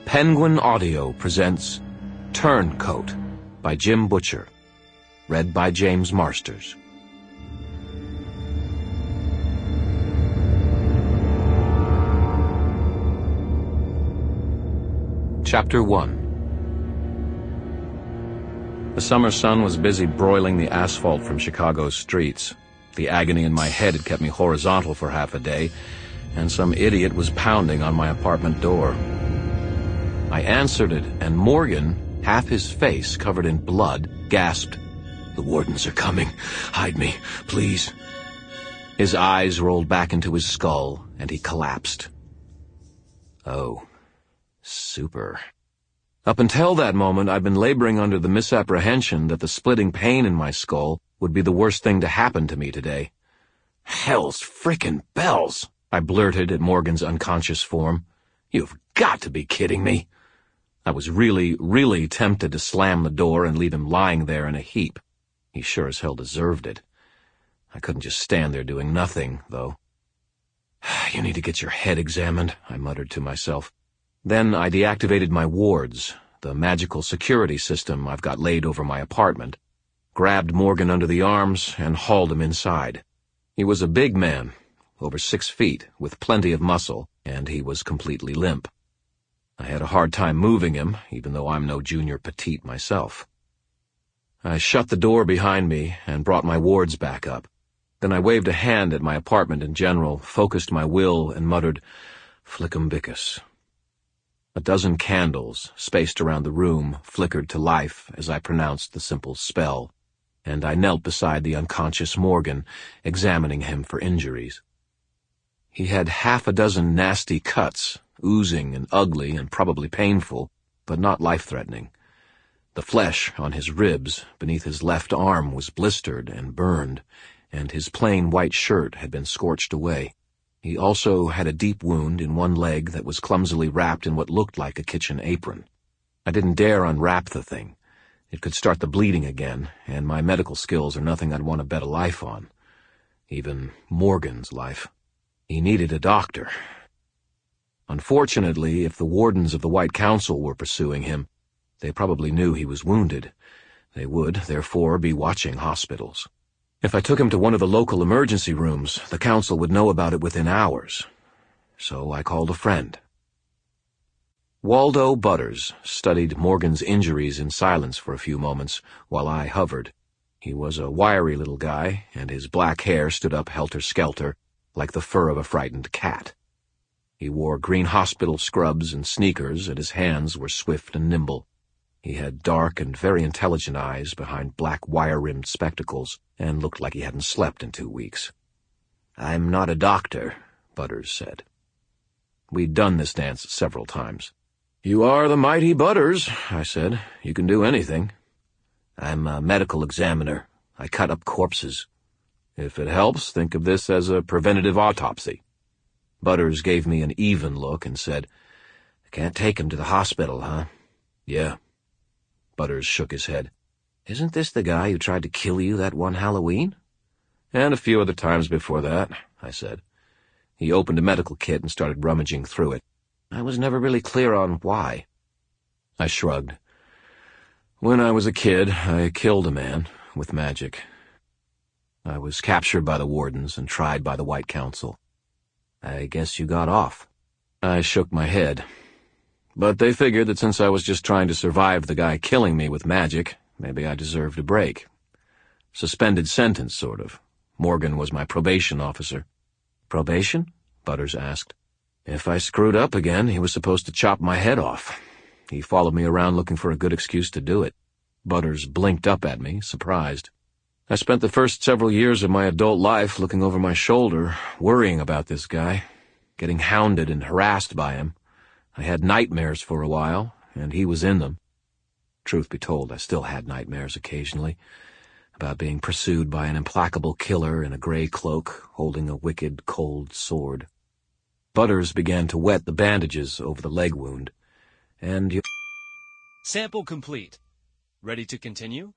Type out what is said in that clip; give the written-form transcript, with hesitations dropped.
Penguin Audio presents Turncoat by Jim Butcher, read by James Marsters. Chapter 1. The summer sun was busy broiling the asphalt from Chicago's streets. The agony in my head had kept me horizontal for half a day, and some idiot was pounding on my apartment door. I answered it, and Morgan, half his face covered in blood, gasped, "The Wardens are coming. Hide me, please." His eyes rolled back into his skull, and he collapsed. Oh, super. Up until that moment, I'd been laboring under the misapprehension that the splitting pain in my skull would be the worst thing to happen to me today. "Hell's frickin' bells," I blurted at Morgan's unconscious form. "You've got to be kidding me." I was really tempted to slam the door and leave him lying there in a heap. He sure as hell deserved it. I couldn't just stand there doing nothing, though. "You need to get your head examined," I muttered to myself. Then I deactivated my wards, the magical security system I've got laid over my apartment, grabbed Morgan under the arms, and hauled him inside. He was a big man, over 6 feet, with plenty of muscle, and he was completely limp. I had a hard time moving him, even though I'm no junior petite myself. I shut the door behind me and brought my wards back up. Then I waved a hand at my apartment in general, focused my will, and muttered, "Flickum Vicus." A dozen candles, spaced around the room, flickered to life as I pronounced the simple spell, and I knelt beside the unconscious Morgan, examining him for injuries. He had half a dozen nasty cuts, oozing and ugly and probably painful, but not life-threatening. The flesh on his ribs beneath his left arm was blistered and burned, and his plain white shirt had been scorched away. He also had a deep wound in one leg that was clumsily wrapped in what looked like a kitchen apron. I didn't dare unwrap the thing. It could start the bleeding again, and my medical skills are nothing I'd want to bet a life on. Even Morgan's life. He needed a doctor. Unfortunately, if the Wardens of the White Council were pursuing him, they probably knew he was wounded. They would, therefore, be watching hospitals. If I took him to one of the local emergency rooms, the Council would know about it within hours. So I called a friend. Waldo Butters studied Morgan's injuries in silence for a few moments while I hovered. He was a wiry little guy, and his black hair stood up helter-skelter, like the fur of a frightened cat. He wore green hospital scrubs and sneakers, and his hands were swift and nimble. He had dark and very intelligent eyes behind black wire-rimmed spectacles, and looked like he hadn't slept in 2 weeks. "I'm not a doctor," Butters said. We'd done this dance several times. "You are the mighty Butters," I said. "You can do anything." "I'm a medical examiner. I cut up corpses." "If it helps, think of this as a preventative autopsy." Butters gave me an even look and said, "I can't take him to the hospital, huh?" "Yeah." Butters shook his head. "Isn't this the guy who tried to kill you that one Halloween?" "And a few other times before that," I said. He opened a medical kit and started rummaging through it. "I was never really clear on why." I shrugged. "When I was a kid, I killed a man with magic. I was captured by the Wardens and tried by the White Council. I guess you got off." I shook my head. "But they figured that since I was just trying to survive the guy killing me with magic, maybe I deserved a break. Suspended sentence, sort of. Morgan was my probation officer." "Probation?" Butters asked. "If I screwed up again, he was supposed to chop my head off. He followed me around looking for a good excuse to do it." Butters blinked up at me, surprised. "I spent the first several years of my adult life looking over my shoulder, worrying about this guy, getting hounded and harassed by him. I had nightmares for a while, and he was in them. Truth be told, I still had nightmares occasionally, about being pursued by an implacable killer in a gray cloak, holding a wicked, cold sword." Butters began to wet the bandages over the leg wound. "And you—" Sample complete. Ready to continue?